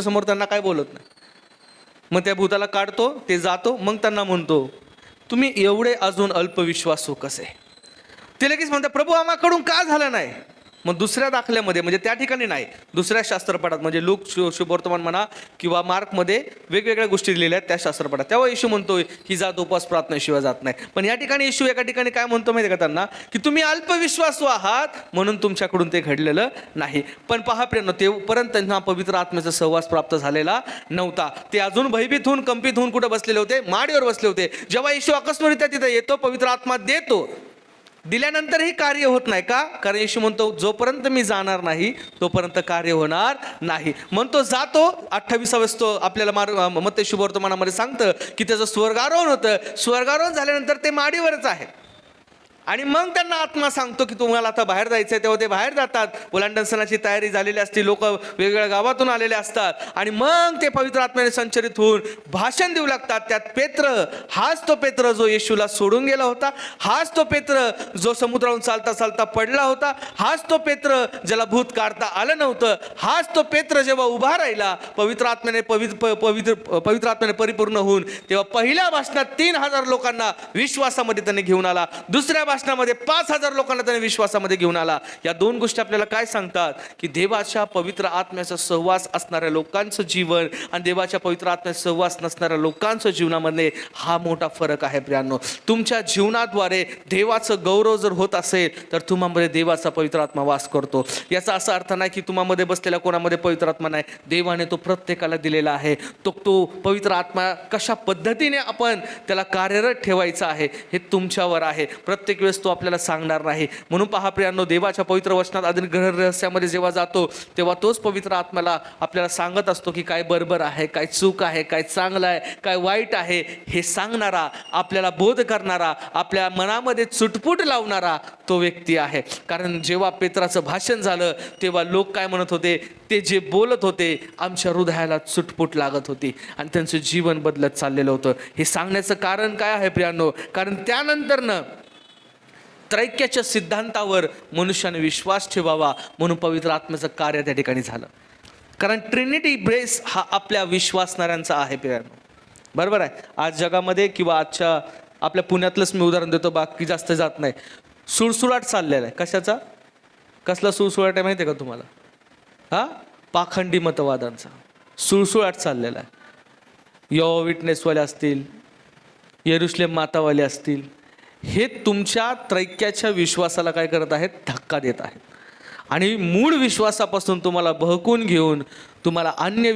समोर त्यांना काय बोलत नाही. मग त्या भूताला काढतो, ते जातो, मग त्यांना म्हणतो तुम्ही एवढे अजून अल्पविश्वासू कसे. ते लगेच म्हणतात प्रभू आम्हाकडून का झालं नाही. मग दुसऱ्या दाखल्यामध्ये म्हणजे त्या ठिकाणी नाही, दुसऱ्या शास्त्रपाठात म्हणजे लूक शुभवर्तमान म्हणा किंवा मार्कमध्ये वेगवेगळ्या गोष्टी दिलेल्या आहेत त्या शास्त्रपाठात, तेव्हा येशू म्हणतोय ही जात उपवास प्रार्थनेशिवाय जात नाही. पण या ठिकाणी येशू एका ठिकाणी काय म्हणतो माहिती का त्यांना, की तुम्ही अल्पविश्वासू आहात म्हणून तुमच्याकडून ते घडलेलं नाही. पण पहा प्रियांनो, तेव्हापर्यंत त्यांना पवित्र आत्म्याचा सहवास प्राप्त झालेला नव्हता. ते अजून भयभीत होऊन कंपित होऊन कुठे बसलेले होते, माडीवर बसले होते. जेव्हा येशू अकस्मातरित्या तिथे येतो, पवित्र आत्मा देतो, दिल्यानंतरही कार्य होत नाही का, कारण येशू म्हणतो जोपर्यंत मी जाणार नाही तोपर्यंत कार्य होणार नाही. म्हणतो जातो. 28 आपल्याला मत्ती शुभवर्तमानामध्ये सांगतं की त्याचं स्वर्गारोहण होतं. स्वर्गारोहण झाल्यानंतर ते माडीवरच आहे आणि मग त्यांना आत्मा सांगतो की तुम्हाला आता बाहेर जायचं आहे. तेव्हा ते बाहेर जातात. ओलांडण सणाची तयारी झालेली असते, लोक वेगवेगळ्या गावातून आलेले असतात आणि मग ते पवित्र आत्म्याने संचरित होऊन भाषण देऊ लागतात. त्यात पेत्र, हाच तो पेत्र जो येशूला सोडून गेला होता, हाच तो पेत्र जो समुद्रावरून चालता चालता पडला होता, हाच तो पेत्र ज्याला भूत काढता आलं नव्हतं, हाच तो पेत्र जेव्हा उभा राहिला पवित्र आत्म्याने पवित्र आत्म्याने परिपूर्ण होऊन, तेव्हा पहिल्या भाषणात 3000 लोकांना विश्वासामध्ये त्याने घेऊन आला. दुसऱ्या भाषणामध्ये 5000 लोकांना त्याने विश्वासामध्ये घेऊन आला. या दोन गोष्टी आपल्याला काय सांगतात की देवाच्या पवित्र आत्म्याचा सहवास असणाऱ्या लोकांचं जीवन आणि देवाच्या पवित्र आत्म्याचा सहवास नसणाऱ्या लोकांचं जीवनामध्ये हा मोठा फरक आहे. प्रियांनो, तुमच्या जीवनाद्वारे देवाचं गौरव जर होत असेल तर तुम्हामध्ये देवाचा पवित्र आत्मा वास करतो. याचा असा अर्थ नाही की तुम्हामध्ये बसलेल्या कोणामध्ये पवित्र आत्मा नाही. देवाने तो प्रत्येकाला दिलेला आहे. तो पवित्र आत्मा कशा पद्धतीने आपण त्याला कार्यरत ठेवायचा आहे हे तुमच्यावर आहे. प्रत्येक वेळेस तो आपल्याला सांगणार नाही. म्हणून पहा प्रियांनो, देवाच्या पवित्र वचनात अधिग्रहण रहस्यामध्ये जेव्हा जातो तेव्हा तोच पवित्र आत्म्याला आपल्याला सांगत असतो की काय बरोबर आहे, काय चूक आहे, काय चांगलं आहे, काय वाईट आहे हे सांगणारा, आपल्याला बोध करणारा, आपल्या मनामध्ये चुटपुट लावणारा तो व्यक्ती आहे. कारण जेव्हा पेत्राचं भाषण झालं तेव्हा लोक काय म्हणत होते, ते जे बोलत होते आमच्या हृदयाला चुटपुट लागत होती आणि त्यांचं जीवन बदलत चाललेलं होतं. हे सांगण्याचं कारण काय आहे प्रियांनो, कारण त्यानंतरनं त्रैक्याच्या सिद्धांतावर मनुष्याने विश्वास ठेवावा म्हणून पवित्र आत्म्याचं कार्य त्या ठिकाणी झालं. कारण ट्रिनिटी बेस हा आपल्या विश्वासणाऱ्यांचा आहे प्रियांनो, बरोबर आहे. आज जगामध्ये किंवा आजच्या आपल्या पुण्यातलंच मी उदाहरण देतो, बाकी जास्त जात नाही. सुळसुळाट चाललेला आहे. कशाचा, कसला सुळसुळाट आहे माहिती आहे का तुम्हाला? पाखंडी मतवादांचा सुळसुळाट चाललेला आहे. यहोवा विटनेसवाले असतील, येरुशलेम मातावाले असतील, हे तुमच्या त्रैक्याच्या विश्वासाला काय करत आहेत, धक्का देत आहेत आणि मूळ विश्वासापासून तुम्हाला बहकून घेऊन तुम्हाला अन्य